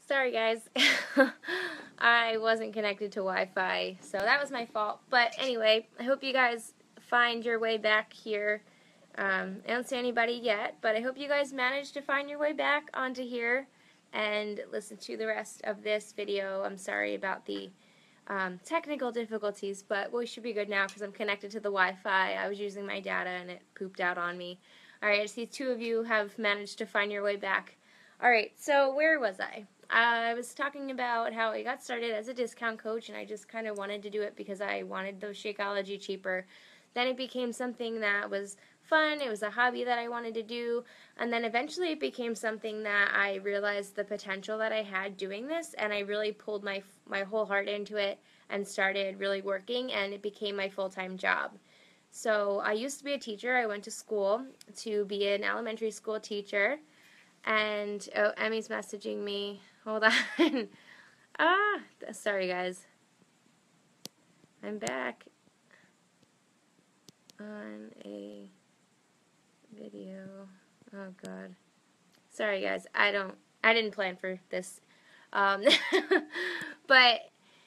Sorry guys, I wasn't connected to Wi-Fi, so that was my fault. But anyway, I hope you guys find your way back here. I don't see anybody yet, but I hope you guys managed to find your way back onto here and listen to the rest of this video. I'm sorry about the technical difficulties, but we should be good now because I'm connected to the Wi-Fi. I was using my data and it pooped out on me. Alright, I see two of you have managed to find your way back. Alright, so where was I? I was talking about how I got started as a discount coach, and I just kind of wanted to do it because I wanted those Shakeology cheaper. Then it became something that was fun. It was a hobby that I wanted to do, and then eventually it became something that I realized the potential that I had doing this, and I really pulled my whole heart into it and started really working, and it became my full-time job. So I used to be a teacher. I went to school to be an elementary school teacher. And, oh, Emmy's messaging me. Hold on. Sorry guys. I'm back on a video. Oh god. Sorry guys. I didn't plan for this. But,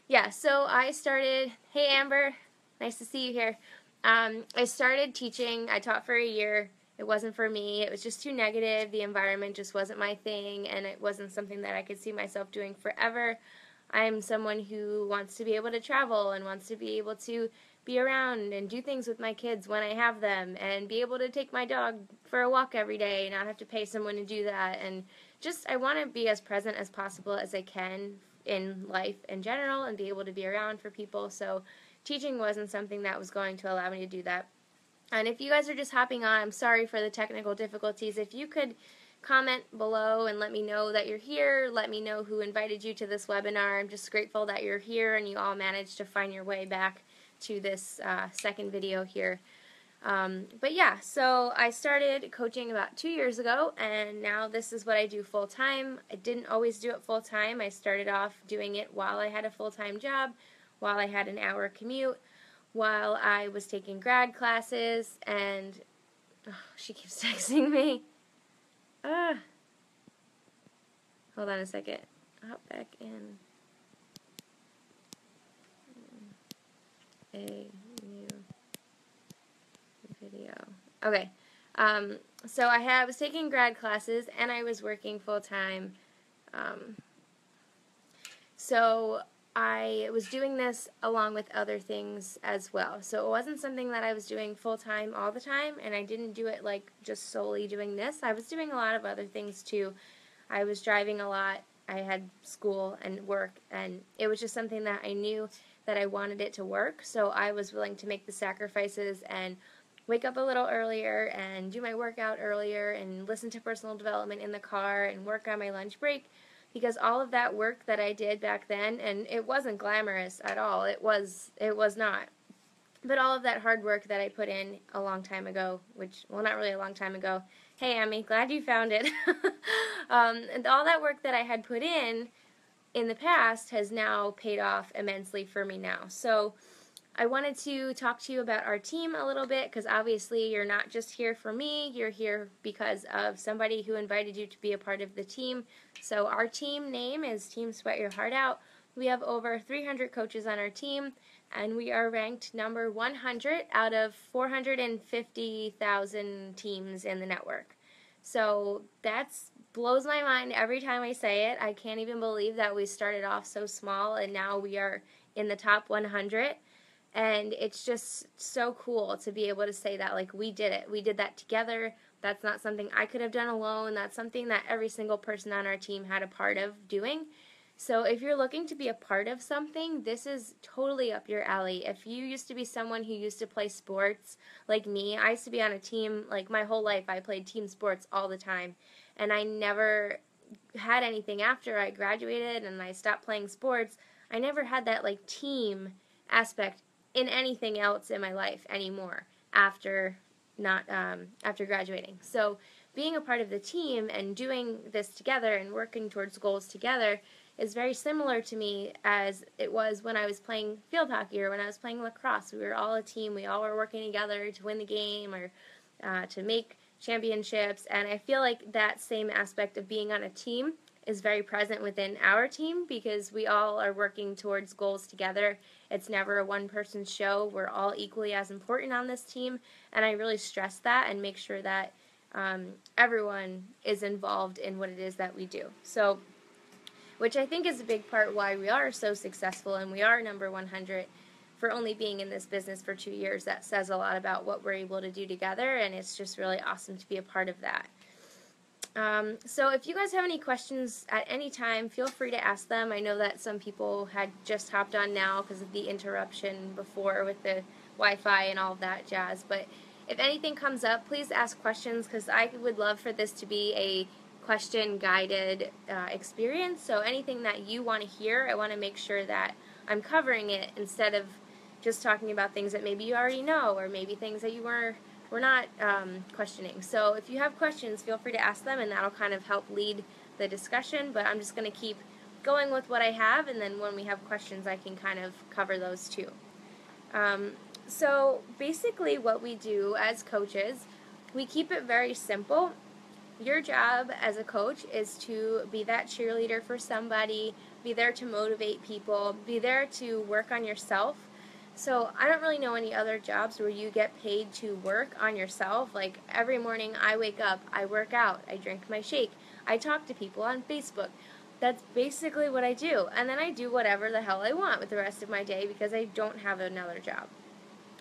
yeah, so I started, hey Amber, nice to see you here. I started teaching. I taught for a year. It wasn't for me. It was just too negative. The environment just wasn't my thing, and it wasn't something that I could see myself doing forever. I'm someone who wants to be able to travel and wants to be able to be around and do things with my kids when I have them, and be able to take my dog for a walk every day and not have to pay someone to do that. And just, I want to be as present as possible as I can in life in general and be able to be around for people. So teaching wasn't something that was going to allow me to do that. And if you guys are just hopping on, I'm sorry for the technical difficulties. If you could comment below and let me know that you're here, let me know who invited you to this webinar. I'm just grateful that you're here and you all managed to find your way back to this second video here. But yeah, so I started coaching about 2 years ago, and now this is what I do full time. I didn't always do it full time. I started off doing it while I had a full-time job, while I had an hour commute, while I was taking grad classes, and she keeps texting me. Hold on a second. Hop back in a new video. Okay. So I was taking grad classes and I was working full time. So I was doing this along with other things as well. So it wasn't something that I was doing full time all the time, and I didn't do it like just solely doing this. I was doing a lot of other things too. I was driving a lot. I had school and work, and it was just something that I knew that I wanted it to work. So I was willing to make the sacrifices and wake up a little earlier and do my workout earlier and listen to personal development in the car and work on my lunch break, because all of that work that I did back then, and it wasn't glamorous at all, it was not, but all of that hard work that I put in a long time ago, which, well, not really a long time ago. Hey, Emmy, glad you found it. And all that work that I had put in the past has now paid off immensely for me now. So I wanted to talk to you about our team a little bit, because obviously you're not just here for me, you're here because of somebody who invited you to be a part of the team. So our team name is Team Sweat Your Heart Out. We have over 300 coaches on our team, and we are ranked number 100 out of 450,000 teams in the network. So that blows my mind every time I say it. I can't even believe that we started off so small and now we are in the top 100. And it's just so cool to be able to say that, like, we did it. We did that together. That's not something I could have done alone. That's something that every single person on our team had a part of doing. So if you're looking to be a part of something, this is totally up your alley. If you used to be someone who used to play sports like me, I used to be on a team, like, my whole life. I played team sports all the time. And I never had anything after I graduated and I stopped playing sports. I never had that, like, team aspect in anything else in my life anymore after graduating. So being a part of the team and doing this together and working towards goals together is very similar to me as it was when I was playing field hockey or when I was playing lacrosse. We were all a team. We all were working together to win the game or to make championships. And I feel like that same aspect of being on a team is very present within our team because we all are working towards goals together. It's never a one-person show. We're all equally as important on this team, and I really stress that and make sure that everyone is involved in what it is that we do. So, which I think is a big part why we are so successful and we are number 100 for only being in this business for 2 years. That says a lot about what we're able to do together, and it's just really awesome to be a part of that. So if you guys have any questions at any time, feel free to ask them. I know that some people had just hopped on now because of the interruption before with the Wi-Fi and all of that jazz, but if anything comes up, please ask questions because I would love for this to be a question-guided experience. So anything that you want to hear, I want to make sure that I'm covering it instead of just talking about things that maybe you already know or maybe things that you were not questioning. So if you have questions, feel free to ask them, and that'll kind of help lead the discussion. But I'm just going to keep going with what I have, and then when we have questions, I can kind of cover those too. So basically what we do as coaches, we keep it very simple. Your job as a coach is to be that cheerleader for somebody, be there to motivate people, be there to work on yourself. So I don't really know any other jobs where you get paid to work on yourself. Like every morning I wake up, I work out, I drink my shake, I talk to people on Facebook. That's basically what I do. And then I do whatever the hell I want with the rest of my day because I don't have another job.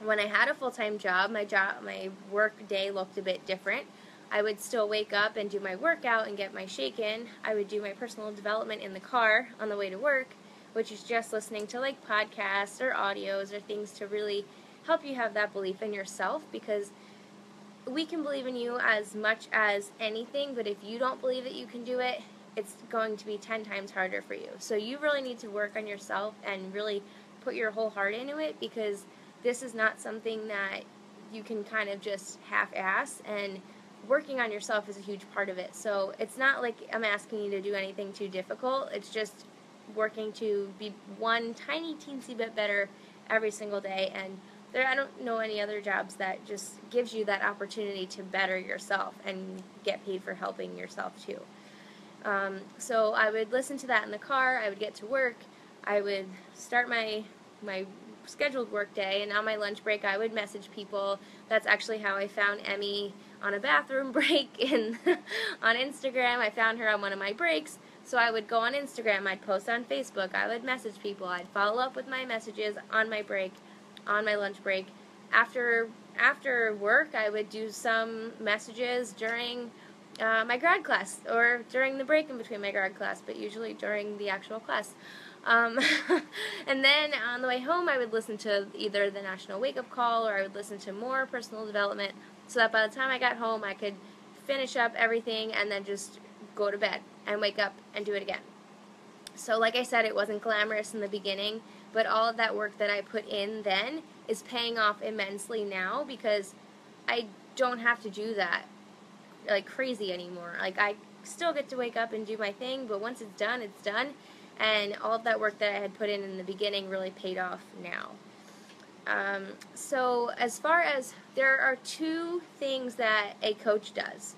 When I had a full-time job, my work day looked a bit different. I would still wake up and do my workout and get my shake in. I would do my personal development in the car on the way to work, which is just listening to like podcasts or audios or things to really help you have that belief in yourself, because we can believe in you as much as anything, but if you don't believe that you can do it, it's going to be 10 times harder for you. So you really need to work on yourself and really put your whole heart into it, because this is not something that you can kind of just half-ass, and working on yourself is a huge part of it. So it's not like I'm asking you to do anything too difficult. It's just working to be one tiny teensy bit better every single day. And I don't know any other jobs that just gives you that opportunity to better yourself and get paid for helping yourself too. So I would listen to that in the car. I would get to work. I would start my scheduled work day, and on my lunch break I would message people. That's actually how I found Emmy on a bathroom break on Instagram. I found her on one of my breaks. So I would go on Instagram, I'd post on Facebook, I would message people, I'd follow up with my messages on my break, on my lunch break. After work, I would do some messages during my grad class, or during the break in between my grad class, but usually during the actual class. And then on the way home, I would listen to either the National Wake Up Call, or I would listen to more personal development, so that by the time I got home, I could finish up everything and then just go to bed and wake up and do it again. So like I said, it wasn't glamorous in the beginning, but all of that work that I put in then is paying off immensely now, because I don't have to do that like crazy anymore. Like I still get to wake up and do my thing, but once it's done, it's done. And all of that work that I had put in the beginning really paid off now. So as far as, there are two things that a coach does.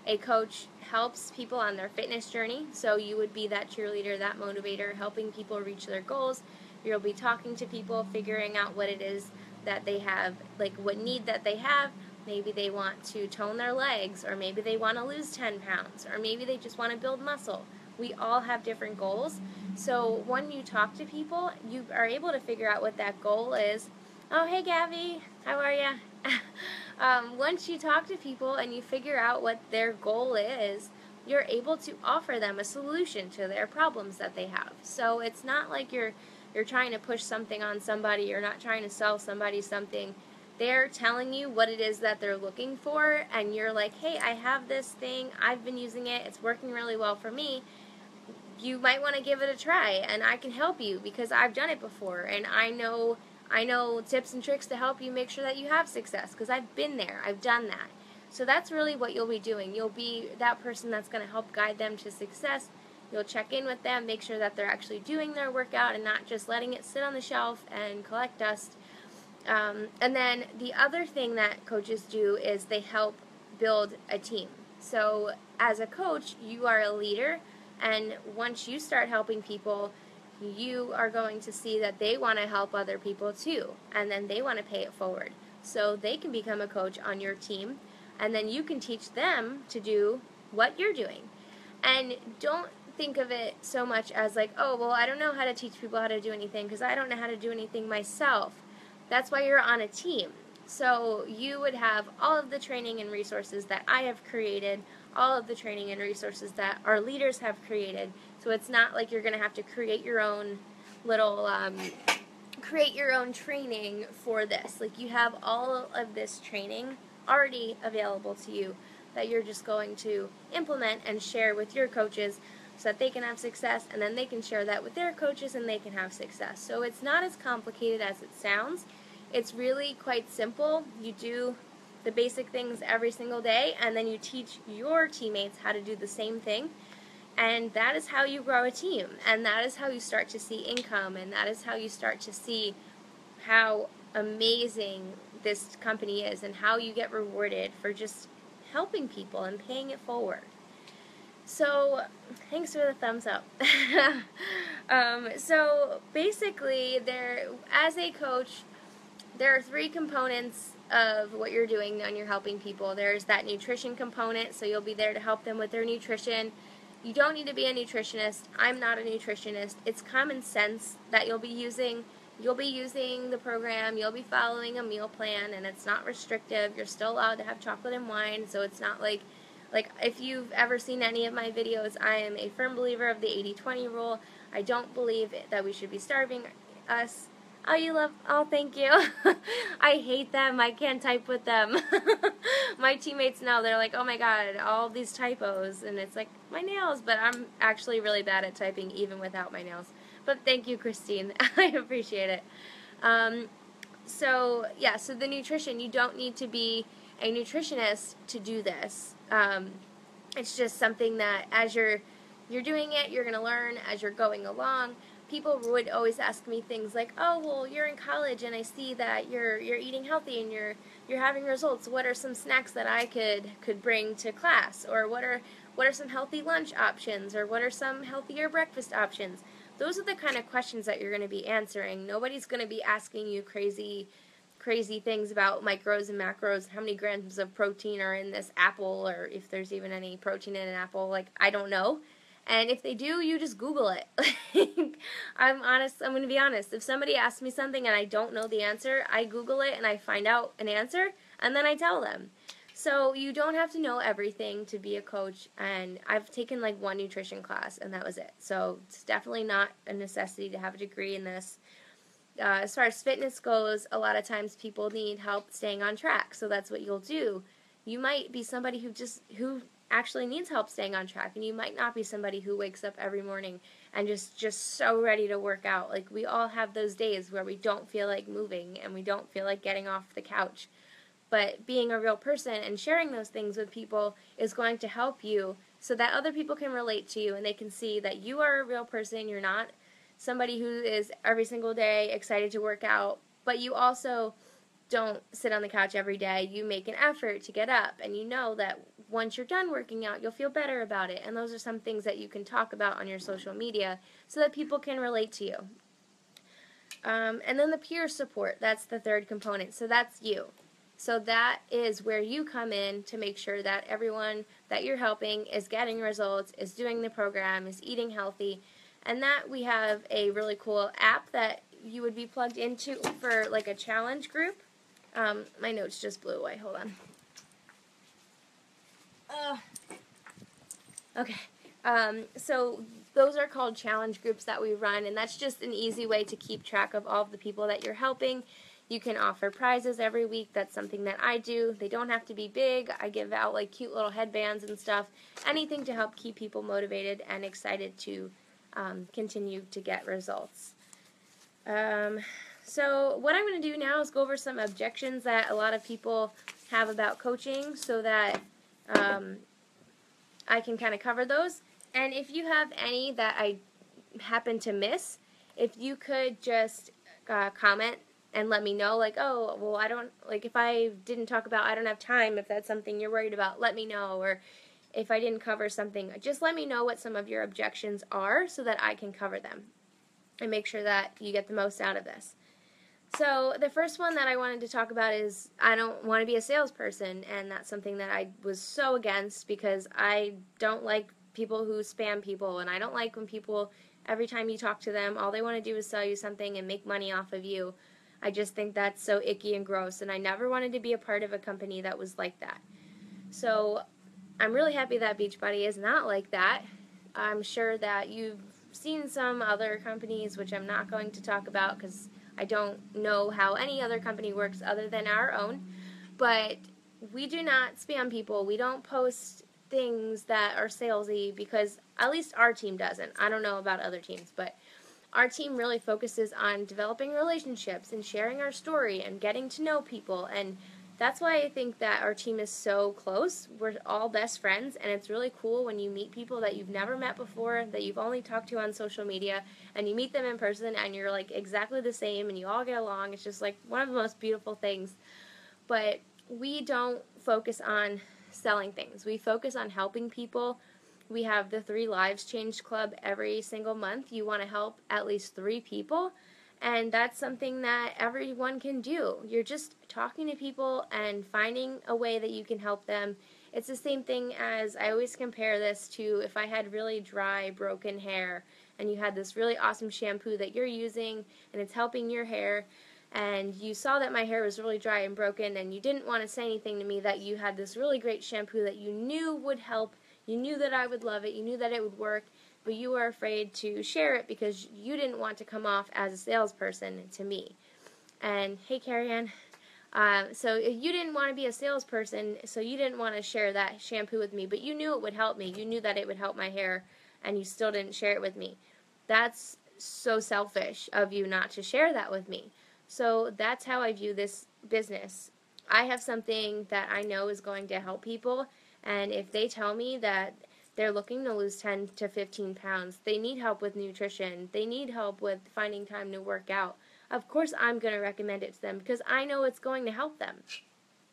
A coach helps people on their fitness journey, so you would be that cheerleader, that motivator, helping people reach their goals. You'll be talking to people, figuring out what it is that they have, like what need that they have. Maybe they want to tone their legs, or maybe they want to lose 10 pounds, or maybe they just want to build muscle. We all have different goals. So when you talk to people, you are able to figure out what that goal is. Oh, hey, Gabby. How are ya? Once you talk to people and you figure out what their goal is, you're able to offer them a solution to their problems that they have. So it's not like you're trying to push something on somebody. You're not trying to sell somebody something. They're telling you what it is that they're looking for, and you're like, hey, I have this thing. I've been using it. It's working really well for me. You might want to give it a try, and I can help you because I've done it before, and I know tips and tricks to help you make sure that you have success, because I've been there. I've done that. So that's really what you'll be doing. You'll be that person that's going to help guide them to success. You'll check in with them, make sure that they're actually doing their workout and not just letting it sit on the shelf and collect dust. And then the other thing that coaches do is they help build a team. So as a coach, you are a leader. And once you start helping people, you are going to see that they want to help other people too, and then they want to pay it forward. So they can become a coach on your team, and then you can teach them to do what you're doing. And don't think of it so much as like, oh, well, I don't know how to teach people how to do anything because I don't know how to do anything myself. That's why you're on a team. So you would have all of the training and resources that I have created, all of the training and resources that our leaders have created. So it's not like you're going to have to create your own little create your own training for this. Like, you have all of this training already available to you that you're just going to implement and share with your coaches so that they can have success, and then they can share that with their coaches and they can have success. So it's not as complicated as it sounds. It's really quite simple. You do the basic things every single day, and then you teach your teammates how to do the same thing. And that is how you grow a team, and that is how you start to see income, and that is how you start to see how amazing this company is and how you get rewarded for just helping people and paying it forward. So, thanks for the thumbs up. So basically, as a coach, there are 3 components of what you're doing when you're helping people. There's that nutrition component, so you'll be there to help them with their nutrition. You don't need to be a nutritionist. I'm not a nutritionist. It's common sense that you'll be using. You'll be using the program. You'll be following a meal plan, and it's not restrictive. You're still allowed to have chocolate and wine, so it's not like if you've ever seen any of my videos, I am a firm believer of the 80-20 rule. I don't believe that we should be starving us. Oh, thank you. I hate them. I can't type with them. My teammates know. They're like, oh my god, all these typos. And it's like, my nails. But I'm actually really bad at typing even without my nails. But thank you, Christine. I appreciate it. So the nutrition, you don't need to be a nutritionist to do this. It's just something that as you're doing it, you're going to learn as you're going along. People would always ask me things like, oh, well, you're in college and I see that you're eating healthy and you're having results. What are some snacks that I could bring to class? Or what are some healthy lunch options? Or what are some healthier breakfast options? Those are the kind of questions that you're going to be answering. Nobody's going to be asking you crazy things about micros and macros, how many grams of protein are in this apple, or if there's even any protein in an apple. Like, I don't know. And if they do, you just Google it. I'm going to be honest. If somebody asks me something and I don't know the answer, I Google it and I find out an answer, and then I tell them. So you don't have to know everything to be a coach, and I've taken like 1 nutrition class, and that was it. So it's definitely not a necessity to have a degree in this. As far as fitness goes, a lot of times people need help staying on track, so that's what you'll do. You might be somebody who actually needs help staying on track, and you might not be somebody who wakes up every morning and just so ready to work out. Like, we all have those days where we don't feel like moving and we don't feel like getting off the couch. But being a real person and sharing those things with people is going to help you so that other people can relate to you and they can see that you are a real person. You're not somebody who is every single day excited to work out, but you also don't sit on the couch every day. You make an effort to get up, and you know that once you're done working out, you'll feel better about it. And those are some things that you can talk about on your social media so that people can relate to you. And then the peer support, that's the 3rd component. So that's you. So that is where you come in to make sure that everyone that you're helping is getting results, is doing the program, is eating healthy. And that we have a really cool app that you would be plugged into for like a challenge group. My notes just blew away. Hold on. Okay. So those are called challenge groups that we run, and that's just an easy way to keep track of all of the people that you're helping. You can offer prizes every week. That's something that I do. They don't have to be big. I give out like cute little headbands and stuff. Anything to help keep people motivated and excited to continue to get results. So what I'm going to do now is go over some objections that a lot of people have about coaching so that I can kind of cover those. And if you have any that I happen to miss, if you could just comment and let me know, like, oh, well, if I didn't talk about I don't have time, if that's something you're worried about, let me know. Or if I didn't cover something, just let me know what some of your objections are so that I can cover them and make sure that you get the most out of this. So the first one that I wanted to talk about is I don't want to be a salesperson, and that's something that I was so against because I don't like people who spam people, and I don't like when people, every time you talk to them, all they want to do is sell you something and make money off of you. I just think that's so icky and gross, and I never wanted to be a part of a company that was like that. So I'm really happy that Beachbody is not like that. I'm sure that you've seen some other companies, which I'm not going to talk about because I don't know how any other company works other than our own. But we do not spam people. We don't post things that are salesy because at least our team doesn't. I don't know about other teams, but our team really focuses on developing relationships and sharing our story and getting to know people, and that's why I think that our team is so close. We're all best friends, and it's really cool when you meet people that you've never met before, that you've only talked to on social media, and you meet them in person, and you're like exactly the same, and you all get along. It's just like one of the most beautiful things. But we don't focus on selling things. We focus on helping people. We have the 3 Lives Changed Club every single month. You want to help at least 3 people. And that's something that everyone can do. You're just talking to people and finding a way that you can help them. It's the same thing as, I always compare this to if I had really dry, broken hair and you had this really awesome shampoo that you're using and it's helping your hair, and you saw that my hair was really dry and broken and you didn't want to say anything to me that you had this really great shampoo that you knew would help, you knew that I would love it, you knew that it would work, but you were afraid to share it because you didn't want to come off as a salesperson to me. And hey, Carrie Ann. So you didn't want to be a salesperson, so you didn't want to share that shampoo with me, but you knew it would help me. You knew that it would help my hair, and you still didn't share it with me. That's so selfish of you not to share that with me. So that's how I view this business. I have something that I know is going to help people, and if they tell me that they're looking to lose 10 to 15 pounds, they need help with nutrition, they need help with finding time to work out, of course I'm going to recommend it to them because I know it's going to help them.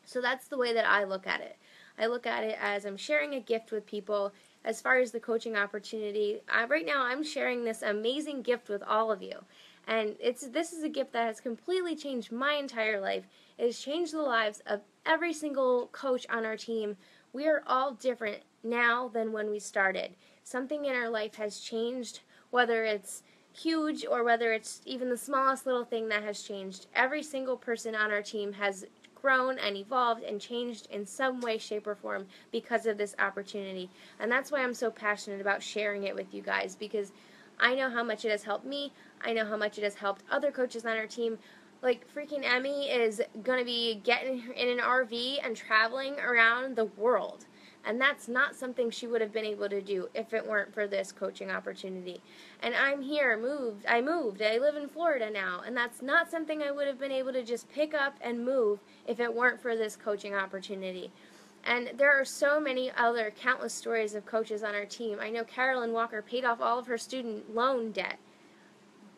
So that's the way that I look at it. I look at it as I'm sharing a gift with people. As far as the coaching opportunity, right now I'm sharing this amazing gift with all of you. And this is a gift that has completely changed my entire life. It has changed the lives of every single coach on our team. We are all different now than when we started. Something in our life has changed, whether it's huge or whether it's even the smallest little thing that has changed. Every single person on our team has grown and evolved and changed in some way, shape, or form because of this opportunity. And that's why I'm so passionate about sharing it with you guys, because I know how much it has helped me. I know how much it has helped other coaches on our team. Like, freaking Emmy is going to be getting in an RV and traveling around the world. And that's not something she would have been able to do if it weren't for this coaching opportunity. And I'm here, I moved, I live in Florida now, and that's not something I would have been able to just pick up and move if it weren't for this coaching opportunity. And there are so many other countless stories of coaches on our team. I know Carolyn Walker paid off all of her student loan debt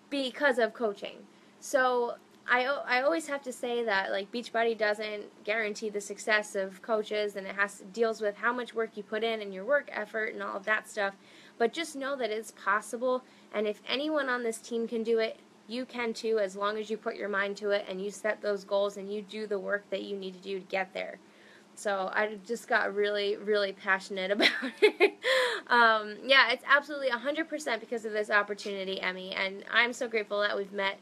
because of coaching. So I always have to say that, like, Beachbody doesn't guarantee the success of coaches, and it deals with how much work you put in and your work effort and all of that stuff. But just know that it's possible, and if anyone on this team can do it, you can too, as long as you put your mind to it and you set those goals and you do the work that you need to do to get there. So I just got really, really passionate about it. Yeah, it's absolutely 100% because of this opportunity, Emmy, and I'm so grateful that we've met.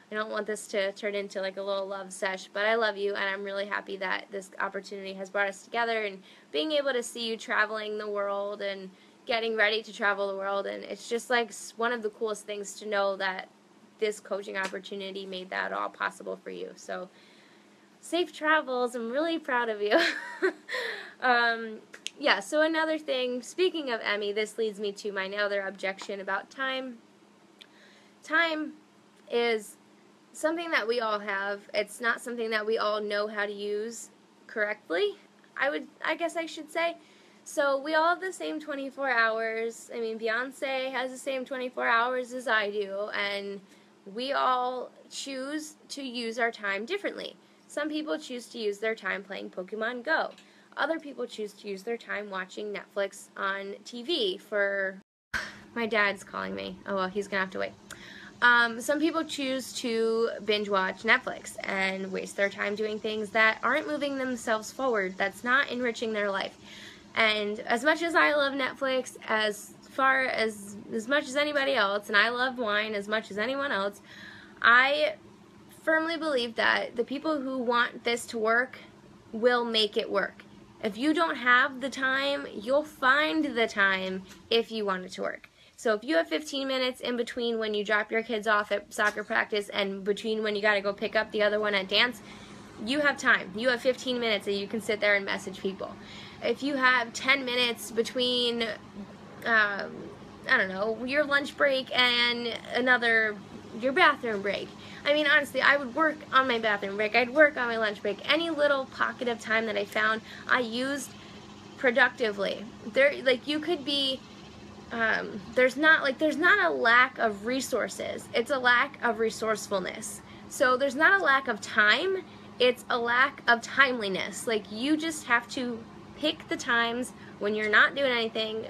I don't want this to turn into like a little love sesh, but I love you, and I'm really happy that this opportunity has brought us together, and being able to see you traveling the world and getting ready to travel the world, and it's just like one of the coolest things to know that this coaching opportunity made that all possible for you. So safe travels. I'm really proud of you. Yeah, so another thing, speaking of Emmy, this leads me to my other objection about time. Time is something that we all have. It's not something that we all know how to use correctly, I guess I should say. So we all have the same 24 hours. I mean, Beyonce has the same 24 hours as I do, and we all choose to use our time differently. Some people choose to use their time playing Pokemon Go. Other people choose to use their time watching Netflix on TV for... My dad's calling me. Oh, well, he's going to have to wait. Some people choose to binge watch Netflix and waste their time doing things that aren't moving themselves forward, that's not enriching their life. And as much as I love Netflix, as much as anybody else, and I love wine as much as anyone else, I firmly believe that the people who want this to work will make it work. If you don't have the time, you'll find the time if you want it to work. So if you have 15 minutes in between when you drop your kids off at soccer practice and between when you got to go pick up the other one at dance, you have time. You have 15 minutes that you can sit there and message people. If you have 10 minutes between, I don't know, your lunch break and your bathroom break. I mean, honestly, I would work on my bathroom break. I'd work on my lunch break. Any little pocket of time that I found, I used productively. You could be... there's not a lack of resources. It's a lack of resourcefulness. So there's not a lack of time. It's a lack of timeliness. You just have to pick the times when you're not doing anything,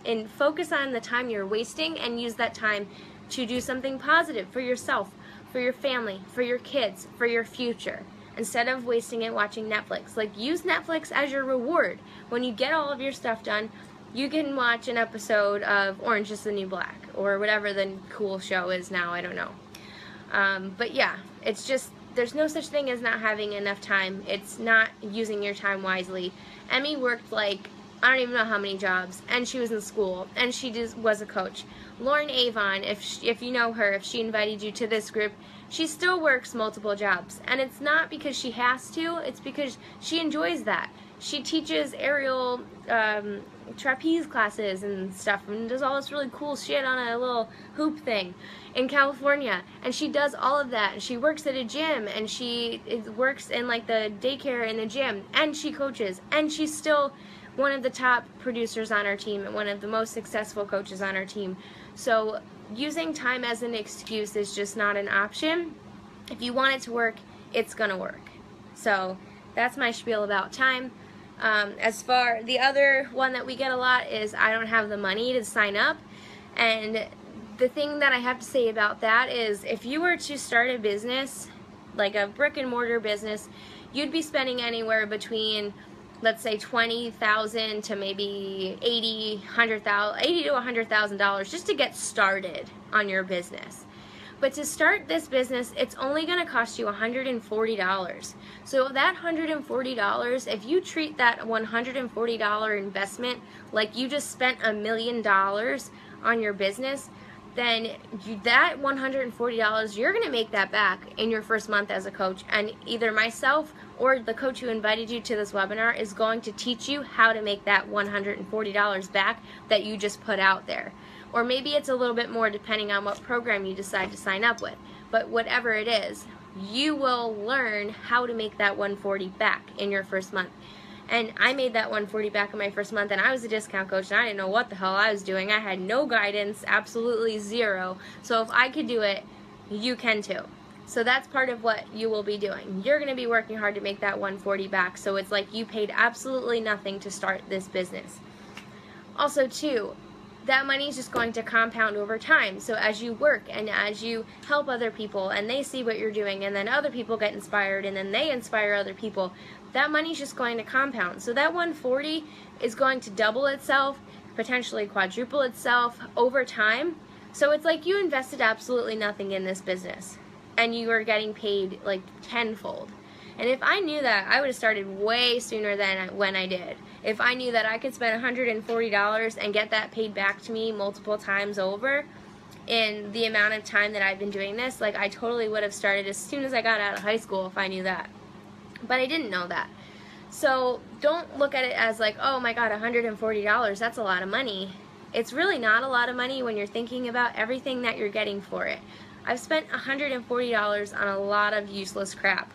and focus on the time you're wasting and use that time to do something positive for yourself, for your family, for your kids, for your future, instead of wasting it watching Netflix. Use Netflix as your reward. When you get all of your stuff done, you can watch an episode of Orange is the New Black, or whatever the cool show is now, I don't know. But yeah, it's just, there's no such thing as not having enough time. It's not using your time wisely. Emmy worked I don't even know how many jobs, and she was in school, and she was a coach. Lauren Avon, if you know her, if she invited you to this group, she still works multiple jobs. And it's not because she has to, it's because she enjoys that. She teaches aerial trapeze classes and stuff, and does all this really cool shit on a little hoop thing in California, and she does all of that, and she works at a gym, and she works in the daycare in the gym, and she coaches, and she's still one of the top producers on our team and one of the most successful coaches on our team. So using time as an excuse is just not an option. If you want it to work, it's gonna work. So that's my spiel about time. As far, the other one that we get a lot is I don't have the money to sign up. And the thing that I have to say about that is, if you were to start a business, like a brick and mortar business, you'd be spending anywhere between, let's say, $20,000 to maybe $80,000 to $100,000 just to get started on your business. But to start this business, it's only going to cost you $140. So that $140, if you treat that $140 investment like you just spent $1 million on your business, then that $140, you're going to make that back in your first month as a coach. And either myself or the coach who invited you to this webinar is going to teach you how to make that $140 back that you just put out there. Or maybe it's a little bit more depending on what program you decide to sign up with. But whatever it is, you will learn how to make that $140 back in your first month. And I made that $140 back in my first month, and I was a discount coach, and I didn't know what the hell I was doing. I had no guidance, absolutely zero. So if I could do it, you can too. So that's part of what you will be doing. You're going to be working hard to make that $140 back, so it's like you paid absolutely nothing to start this business. Also too, that money is just going to compound over time. So as you work and as you help other people and they see what you're doing, and then other people get inspired and then they inspire other people, that money is just going to compound. So that $140 is going to double itself, potentially quadruple itself over time. So it's like you invested absolutely nothing in this business and you are getting paid tenfold. And if I knew that, I would have started way sooner than when I did. If I knew that I could spend $140 and get that paid back to me multiple times over in the amount of time that I've been doing this, I totally would have started as soon as I got out of high school if I knew that. But I didn't know that. So don't look at it as oh my god, $140, that's a lot of money. It's really not a lot of money when you're thinking about everything that you're getting for it. I've spent $140 on a lot of useless crap.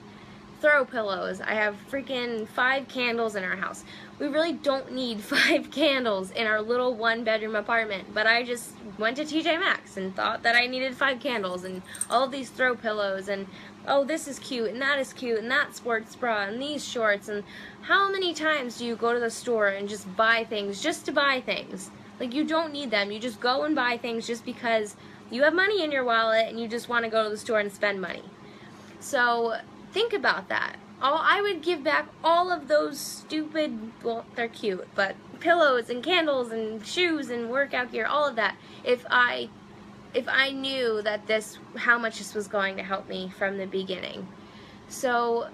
throw pillows. I have freaking 5 candles in our house. We really don't need 5 candles in our little 1-bedroom apartment, but I just went to TJ Maxx and thought that I needed 5 candles and all of these throw pillows and oh, this is cute and that sports bra and these shorts. And how many times do you go to the store and just buy things just to buy things? Like, you don't need them. You just go and buy things just because you have money in your wallet and you just want to go to the store and spend money. So think about that. I would give back all of those stupid, well, they're cute, but pillows and candles and shoes and workout gear, all of that, if I knew that how much this was going to help me from the beginning. So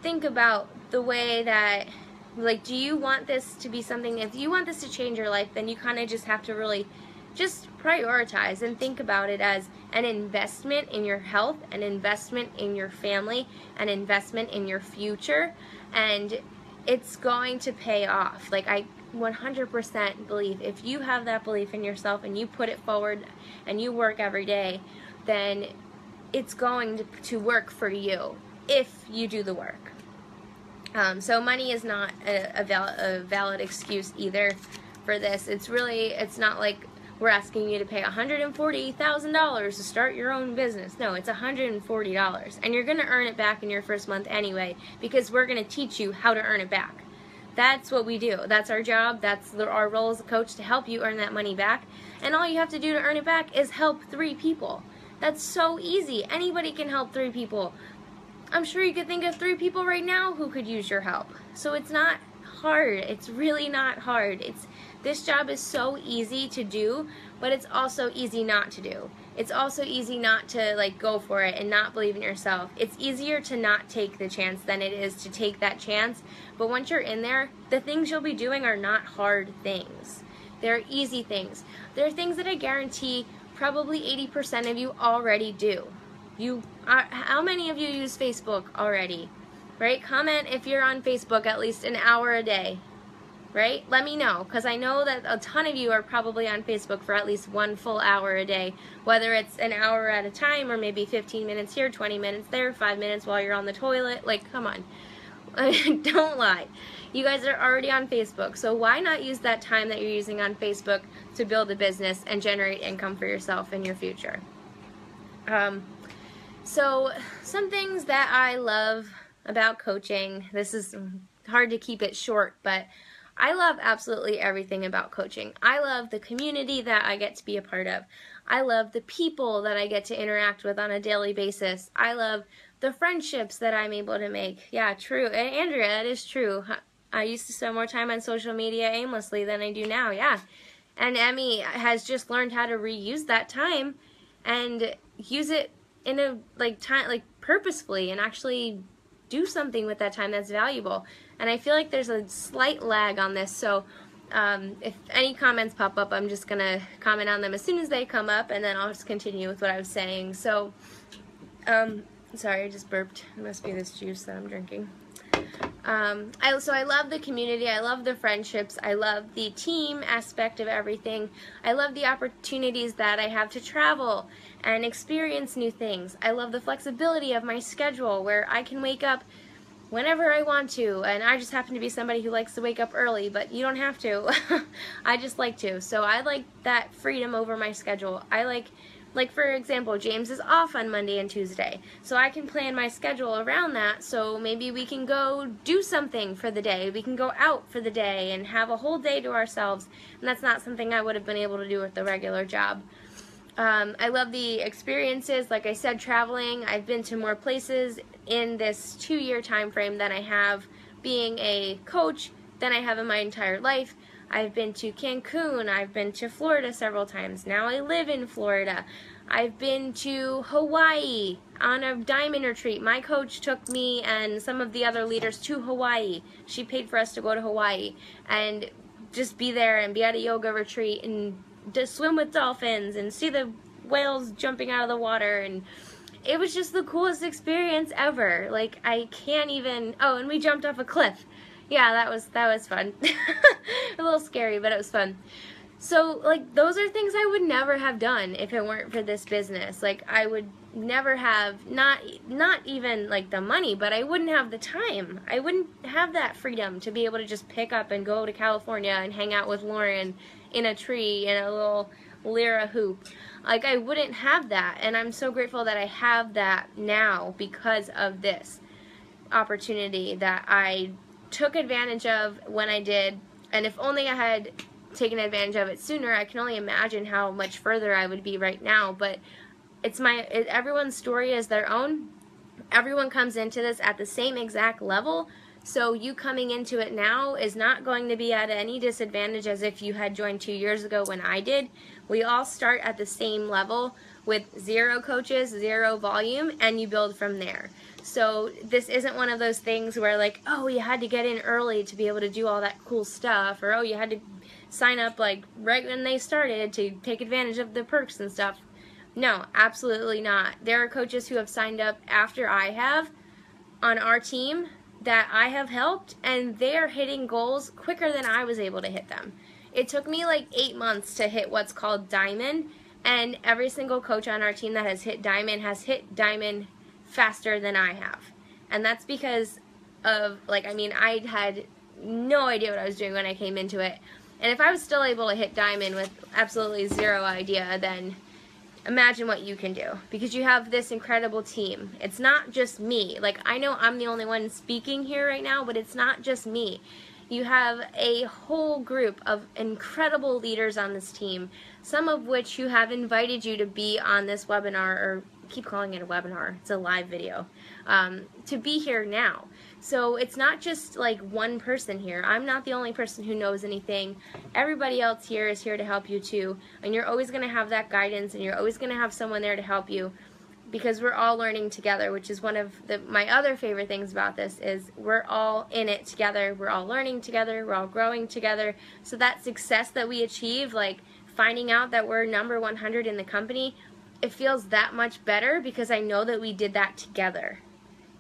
think about the way that, like, do you want this to be something, if you want this to change your life, then you kind of just have to really just prioritize and think about it as an investment in your health, an investment in your family, an investment in your future, and it's going to pay off. Like, I 100% believe if you have that belief in yourself and you put it forward and you work every day, then it's going to work for you if you do the work. So money is not a valid excuse either for this. It's not like we're asking you to pay $140,000 to start your own business. No, it's $140, and you're going to earn it back in your first month anyway, because we're going to teach you how to earn it back. That's what we do. That's our job. That's our role as a coach, to help you earn that money back. And all you have to do to earn it back is help 3 people. That's so easy. Anybody can help 3 people. I'm sure you could think of 3 people right now who could use your help. So it's not hard. It's really not hard. This job is so easy to do, but it's also easy not to do. It's also easy not to, like, go for it and not believe in yourself. It's easier to not take the chance than it is to take that chance. But once you're in there, the things you'll be doing are not hard things. They're easy things. They're things that I guarantee probably 80% of you already do. How many of you use Facebook already? Right? Comment if you're on Facebook at least an hour a day. Right? Let me know, because I know that a ton of you are probably on Facebook for at least 1 full hour a day, whether it's an hour at a time or maybe 15 minutes here, 20 minutes there, 5 minutes while you're on the toilet. Like, come on. Don't lie. You guys are already on Facebook, so why not use that time that you're using on Facebook to build a business and generate income for yourself in your future? So some things that I love about coaching, this is hard to keep it short, but I love absolutely everything about coaching. I love the community that I get to be a part of. I love the people that I get to interact with on a daily basis. I love the friendships that I'm able to make. Yeah, true. Andrea, that is true. I used to spend more time on social media aimlessly than I do now, yeah. And Emmy has just learned how to reuse that time and use it in a purposefully, and actually do something with that time that's valuable. And I feel like there's a slight lag on this, so if any comments pop up, I'm just going to comment on them as soon as they come up, and then I'll just continue with what I was saying. So, sorry, I just burped. It must be this juice that I'm drinking. So I love the community, I love the friendships, I love the team aspect of everything. I love the opportunities that I have to travel and experience new things. I love the flexibility of my schedule, where I can wake up whenever I want to, and I just happen to be somebody who likes to wake up early, but you don't have to. I just like to. So I like that freedom over my schedule. I like for example, James is off on Monday and Tuesday, so I can plan my schedule around that. So maybe we can go do something for the day. We can go out for the day and have a whole day to ourselves, and that's not something I would have been able to do with the regular job. I love the experiences, like I said, traveling. I've been to more places in this 2-year time frame than I have being a coach than I have in my entire life. I've been to Cancun, I've been to Florida several times. Now I live in Florida. I've been to Hawaii on a diamond retreat. My coach took me and some of the other leaders to Hawaii. She paid for us to go to Hawaii and just be there and be at a yoga retreat and just swim with dolphins and see the whales jumping out of the water, and it was just the coolest experience ever. Like, I can't even, oh, and we jumped off a cliff. Yeah, that was fun. A little scary, but it was fun. So, like, those are things I would never have done if it weren't for this business. Like, I would never have, not even, like, the money, but I wouldn't have the time. I wouldn't have that freedom to be able to just pick up and go to California and hang out with Lauren in a tree in a little Lyra hoop. Like, I wouldn't have that, and I'm so grateful that I have that now because of this opportunity that I took advantage of when I did. And if only I had taken advantage of it sooner, I can only imagine how much further I would be right now. But everyone's story is their own. Everyone comes into this at the same exact level, so you coming into it now is not going to be at any disadvantage as if you had joined 2 years ago when I did. We all start at the same level with 0 coaches, 0 volume, and you build from there. So this isn't one of those things where, like, oh, you had to get in early to be able to do all that cool stuff, or oh, you had to sign up like right when they started to take advantage of the perks and stuff. No, absolutely not. There are coaches who have signed up after I have on our team that I have helped, and they are hitting goals quicker than I was able to hit them. It took me like 8 months to hit what's called Diamond, and every single coach on our team that has hit Diamond faster than I have. And that's because of, like, I mean, I had no idea what I was doing when I came into it. And if I was still able to hit Diamond with absolutely 0 idea, then imagine what you can do, because you have this incredible team. It's not just me. Like, I know I'm the only one speaking here right now, but it's not just me. You have a whole group of incredible leaders on this team, some of which who have invited you to be on this webinar, or keep calling it a webinar, it's a live video, to be here now. So it's not just like one person here. I'm not the only person who knows anything. Everybody else here is here to help you too, and you're always going to have that guidance, and you're always going to have someone there to help you, because we're all learning together, which is one of my other favorite things about this, is we're all in it together. We're all learning together. We're all growing together. So that success that we achieve, like finding out that we're number 100 in the company, it feels that much better because I know that we did that together.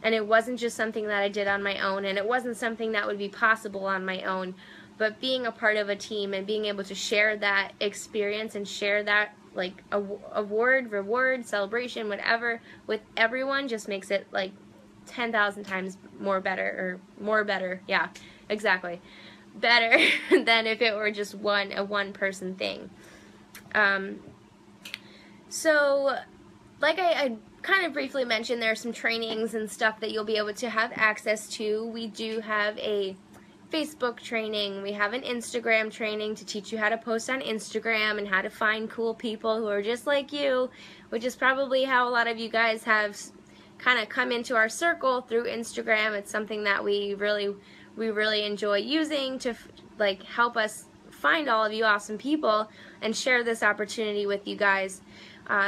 And it wasn't just something that I did on my own, and it wasn't something that would be possible on my own. But being a part of a team and being able to share that experience and share that, like, award, reward, celebration, whatever, with everyone just makes it like 10,000 times more better, yeah, exactly, better than if it were just a one-person thing. So, like I kind of briefly mentioned, there are some trainings and stuff that you'll be able to have access to. We do have a Facebook training. We have an Instagram training to teach you how to post on Instagram and how to find cool people who are just like you, which is probably how a lot of you guys have kind of come into our circle, through Instagram. It's something that we really enjoy using to like help us find all of you awesome people and share this opportunity with you guys.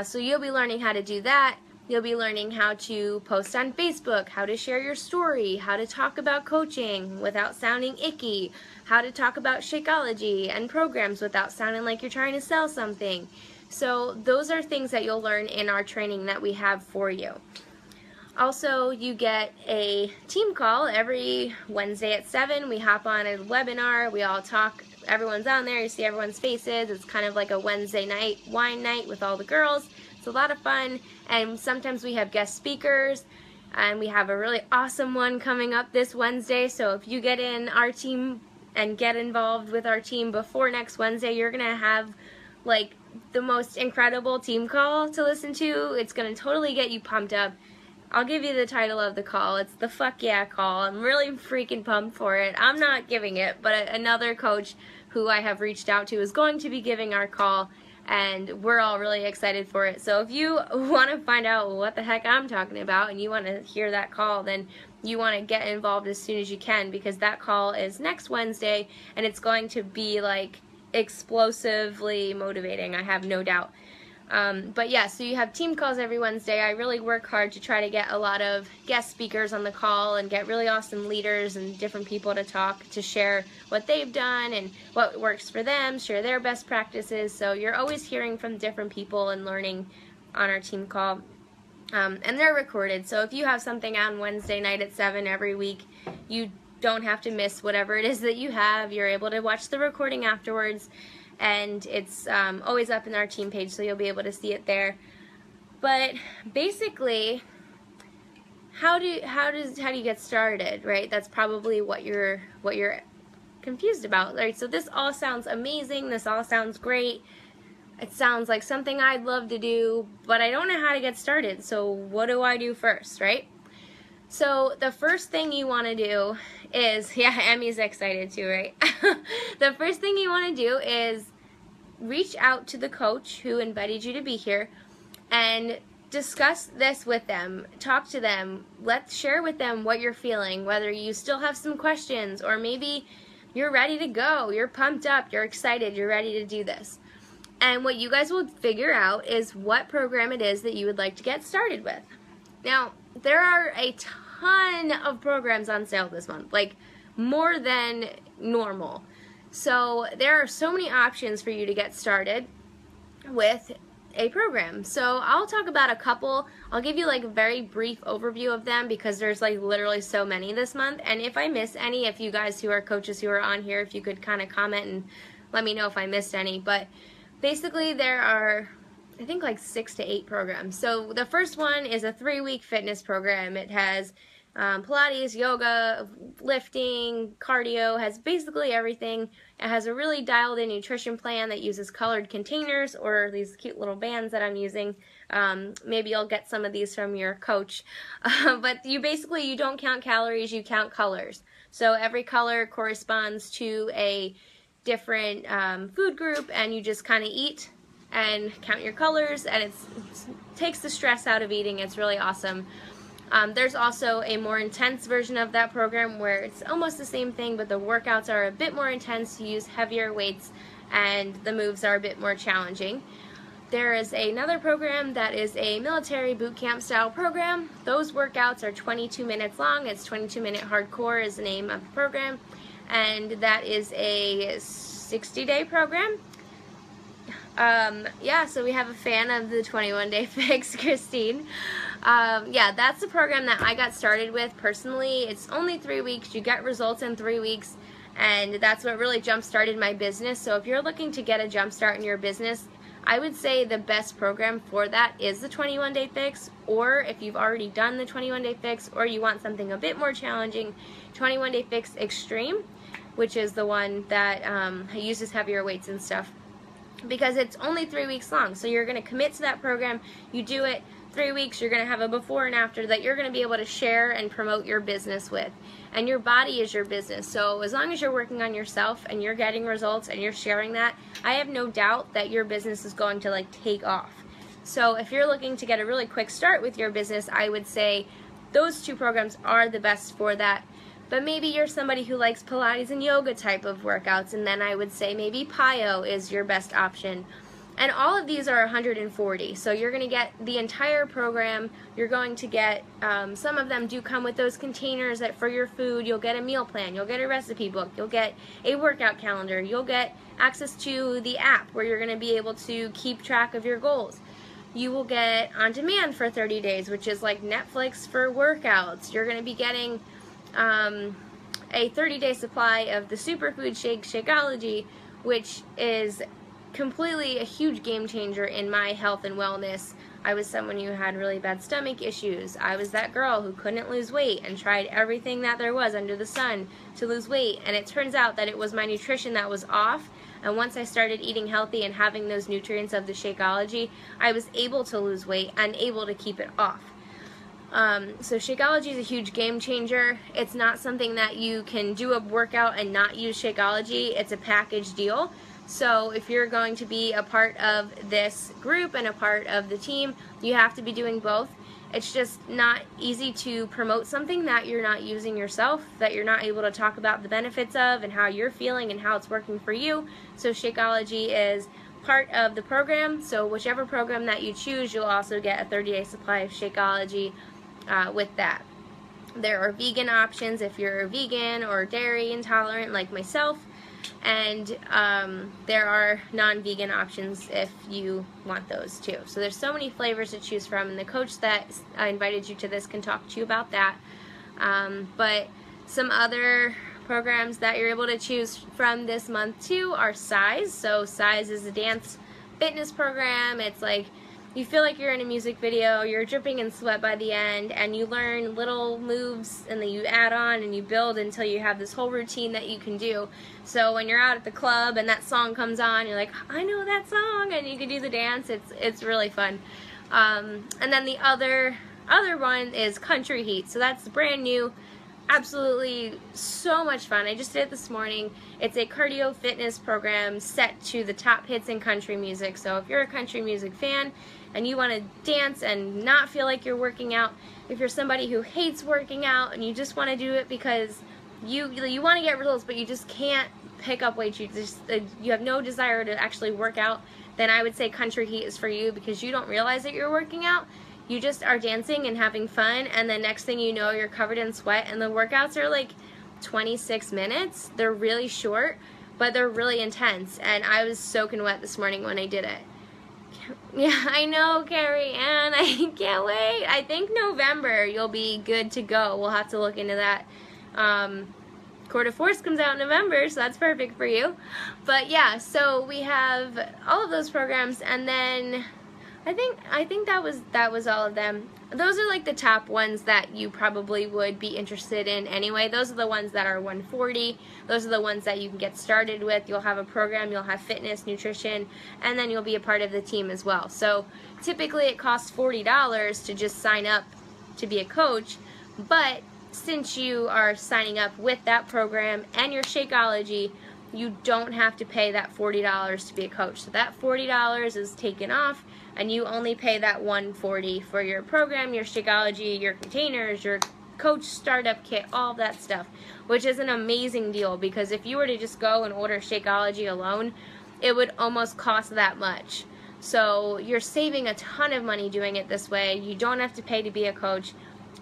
So you'll be learning how to do that. You'll be learning how to post on Facebook, how to share your story, how to talk about coaching without sounding icky, how to talk about Shakeology and programs without sounding like you're trying to sell something. So those are things that you'll learn in our training that we have for you. Also, you get a team call every Wednesday at 7. We hop on a webinar. We all talk. Everyone's on there. You see everyone's faces. It's kind of like a Wednesday night wine night with all the girls. It's a lot of fun, and sometimes we have guest speakers, and we have a really awesome one coming up this Wednesday. So if you get in our team and get involved with our team before next Wednesday, you're going to have like the most incredible team call to listen to. It's going to totally get you pumped up. I'll give you the title of the call. It's the Fuck Yeah Call. I'm really freaking pumped for it. I'm not giving it, but another coach who I have reached out to is going to be giving our call, and we're all really excited for it. So if you want to find out what the heck I'm talking about and you want to hear that call, then you want to get involved as soon as you can, because that call is next Wednesday, and it's going to be like explosively motivating, I have no doubt. But yeah, so you have team calls every Wednesday. I really work hard to try to get a lot of guest speakers on the call and get really awesome leaders and different people to talk, to share what they've done and what works for them, share their best practices. So you're always hearing from different people and learning on our team call. And they're recorded, so if you have something on Wednesday night at 7 every week, you don't have to miss whatever it is that you have. You're able to watch the recording afterwards. and it's always up in our team page, so you'll be able to see it there. But basically, how do you get started, right? That's probably what you're confused about, right? So this all sounds amazing. This all sounds great. It sounds like something I'd love to do, but I don't know how to get started. So what do I do first, right? So the first thing you want to do is, yeah, Emmy's excited too, right? The first thing you want to do is reach out to the coach who invited you to be here and discuss this with them. Talk to them. Let's share with them what you're feeling, whether you still have some questions or maybe you're ready to go. You're pumped up. You're excited. You're ready to do this. And what you guys will figure out is what program it is that you would like to get started with. Now, there are a ton of programs on sale this month, like more than normal. So there are so many options for you to get started with a program. So I'll talk about a couple. I'll give you like a very brief overview of them because there's like literally so many this month. And if I miss any, if you guys who are coaches who are on here, if you could kind of comment and let me know if I missed any. But basically there are, I think, like 6 to 8 programs. So the first one is a 3-week fitness program. It has Pilates, yoga, lifting, cardio, has basically everything. It has a really dialed in nutrition plan that uses colored containers or these cute little bands that I'm using. Maybe you'll get some of these from your coach. But you don't count calories, you count colors. So every color corresponds to a different food group, and you just kind of eat and count your colors, and it takes the stress out of eating. It's really awesome. There's also a more intense version of that program where it's almost the same thing, but the workouts are a bit more intense. You use heavier weights and the moves are a bit more challenging. There is another program that is a military boot camp style program. Those workouts are 22 minutes long. It's 22-minute hardcore is the name of the program, and that is a 60-day program. Yeah, so we have a fan of the 21-day fix, Christine. Yeah, that's the program that I got started with personally. It's only 3 weeks. You get results in 3 weeks, and that's what really jump-started my business. So if you're looking to get a jump start in your business, I would say the best program for that is the 21-day fix, or if you've already done the 21-day fix or you want something a bit more challenging, 21-day fix extreme, which is the one that uses heavier weights and stuff, because it's only 3 weeks long. So you're going to commit to that program, you do it 3 weeks, you're going to have a before and after that you're going to be able to share and promote your business with. And your body is your business. So as long as you're working on yourself and you're getting results and you're sharing that, I have no doubt that your business is going to like take off. So if you're looking to get a really quick start with your business, I would say those 2 programs are the best for that. But maybe you're somebody who likes Pilates and yoga type of workouts, and then I would say maybe PiYo is your best option. And all of these are $140, so you're going to get the entire program. You're going to get, some of them do come with those containers that for your food. You'll get a meal plan, you'll get a recipe book, you'll get a workout calendar, you'll get access to the app where you're going to be able to keep track of your goals. You will get on demand for 30 days, which is like Netflix for workouts. You're going to be getting a 30-day supply of the superfood shake, Shakeology, which is completely a huge game changer in my health and wellness. I was someone who had really bad stomach issues. I was that girl who couldn't lose weight and tried everything that there was under the sun to lose weight, and it turns out that it was my nutrition that was off. And once I started eating healthy and having those nutrients of the Shakeology, I was able to lose weight and able to keep it off. So Shakeology is a huge game changer. It's not something that you can do a workout and not use Shakeology. It's a package deal. So if you're going to be a part of this group and a part of the team, you have to be doing both. It's just not easy to promote something that you're not using yourself, that you're not able to talk about the benefits of and how you're feeling and how it's working for you. So Shakeology is part of the program. So whichever program that you choose, you'll also get a 30-day supply of Shakeology with that. There are vegan options if you're vegan or dairy intolerant like myself, and there are non-vegan options if you want those too. So there's so many flavors to choose from, and the coach that invited you to this can talk to you about that. But some other programs that you're able to choose from this month too are Size. So Size is a dance fitness program. It's like you feel like you're in a music video, you're dripping in sweat by the end, and you learn little moves and then you add on and you build until you have this whole routine that you can do. So when you're out at the club and that song comes on, you're like, I know that song, and you can do the dance. It's really fun. And then the other one is Country Heat. So that's brand new. Absolutely so much fun. I just did it this morning. It's a cardio fitness program set to the top hits in country music. So if you're a country music fan and you want to dance and not feel like you're working out, if you're somebody who hates working out and you just want to do it because you want to get results but you just can't pick up weight, you have no desire to actually work out, then I would say Country Heat is for you, because you don't realize that you're working out. You just are dancing and having fun, and the next thing you know, you're covered in sweat, and the workouts are like 26 minutes. They're really short, but they're really intense, and I was soaking wet this morning when I did it. Yeah, I know, Carrie Ann, I can't wait. I think November you'll be good to go. We'll have to look into that. Cour de Force comes out in November, so that's perfect for you. But yeah, so we have all of those programs, and then I think that was all of them. Those are like the top ones that you probably would be interested in anyway. Those are the ones that are $140. Those are the ones that you can get started with. You'll have a program, you'll have fitness, nutrition, and then you'll be a part of the team as well. So typically it costs $40 to just sign up to be a coach, but since you are signing up with that program and your Shakeology, you don't have to pay that $40 to be a coach. So that $40 is taken off, and you only pay that $140 for your program, your Shakeology, your containers, your coach startup kit, all of that stuff, which is an amazing deal, because if you were to just go and order Shakeology alone, it would almost cost that much. So you're saving a ton of money doing it this way. You don't have to pay to be a coach.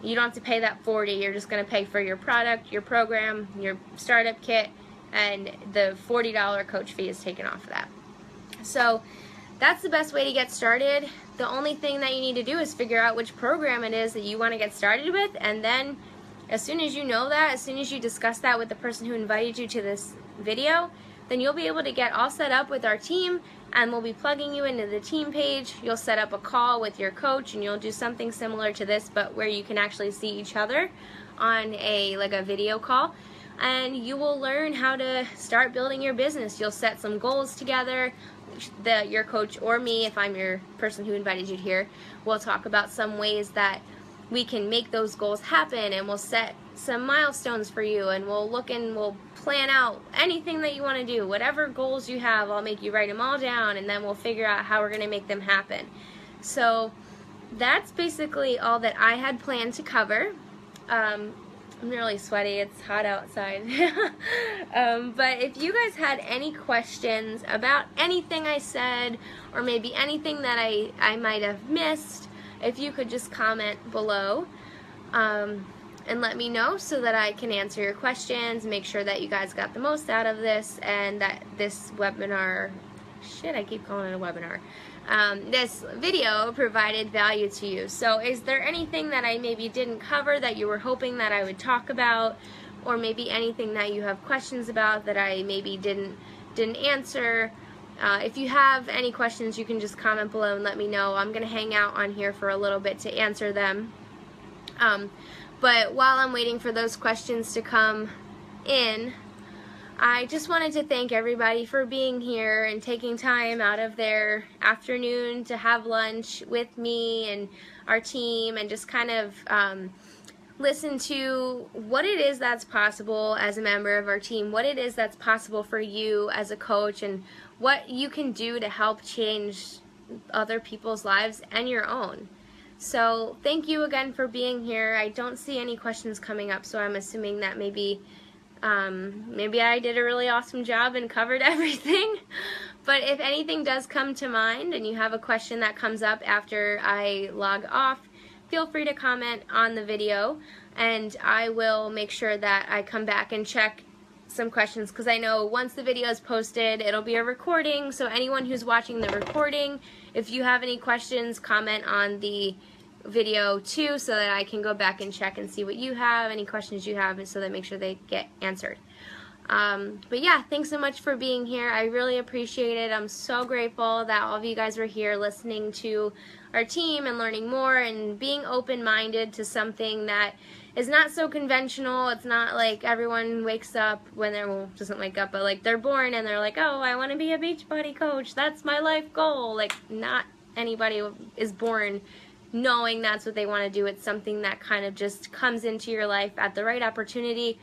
You don't have to pay that $40. You're just going to pay for your product, your program, your startup kit, and the $40 coach fee is taken off of that. So that's the best way to get started. The only thing that you need to do is figure out which program it is that you want to get started with, and then as soon as you know that, as soon as you discuss that with the person who invited you to this video, then you'll be able to get all set up with our team, and we'll be plugging you into the team page. You'll set up a call with your coach, and you'll do something similar to this, but where you can actually see each other on like a video call, and you will learn how to start building your business. You'll set some goals together. Your coach, or me, if I'm your person who invited you here, will talk about some ways that we can make those goals happen, and we'll set some milestones for you, and we'll look and we'll plan out anything that you want to do. Whatever goals you have, I'll make you write them all down, and then we'll figure out how we're going to make them happen. So that's basically all that I had planned to cover. I'm really sweaty, it's hot outside. But if you guys had any questions about anything I said, or maybe anything that I might have missed, if you could just comment below and let me know, so that I can answer your questions, make sure that you guys got the most out of this, and that this webinar, I keep calling it a webinar, this video provided value to you. So is there anything that I maybe didn't cover that you were hoping that I would talk about, or maybe anything that you have questions about that I maybe didn't answer? If you have any questions, you can just comment below and let me know. I'm going to hang out on here for a little bit to answer them. But while I'm waiting for those questions to come in, I just wanted to thank everybody for being here and taking time out of their afternoon to have lunch with me and our team, and just kind of listen to what it is that's possible as a member of our team, what it is that's possible for you as a coach, and what you can do to help change other people's lives and your own. So thank you again for being here. I don't see any questions coming up, so I'm assuming that maybe I did a really awesome job and covered everything. But if anything does come to mind and you have a question that comes up after I log off, feel free to comment on the video, and I will make sure that I come back and check some questions, because I know once the video is posted, it'll be a recording. So anyone who's watching the recording, if you have any questions, comment on the video too, so that I can go back and check and see what you have, any questions you have, and so that make sure they get answered. But yeah, thanks so much for being here. I really appreciate it. I'm so grateful that all of you guys were here listening to our team and learning more and being open-minded to something that is not so conventional. It's not like everyone wakes up when they're, well, doesn't wake up, but like they're born and they're like, oh, I want to be a Beachbody coach. That's my life goal. Like, not anybody is born knowing that's what they want to do. It's something that kind of just comes into your life at the right opportunity,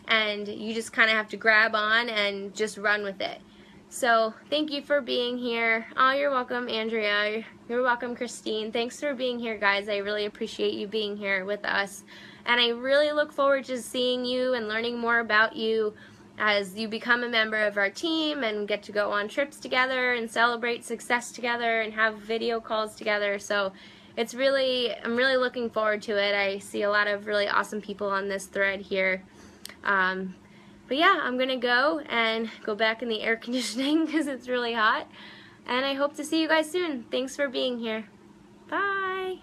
and you just kind of have to grab on and just run with it. So thank you for being here. Oh, you're welcome, Andrea. You're welcome, Christine. Thanks for being here, guys. I really appreciate you being here with us. And I really look forward to seeing you and learning more about you as you become a member of our team and get to go on trips together and celebrate success together and have video calls together. So I'm really looking forward to it. I see a lot of really awesome people on this thread here. But yeah, I'm gonna go back in the air conditioning because it's really hot. And I hope to see you guys soon. Thanks for being here. Bye.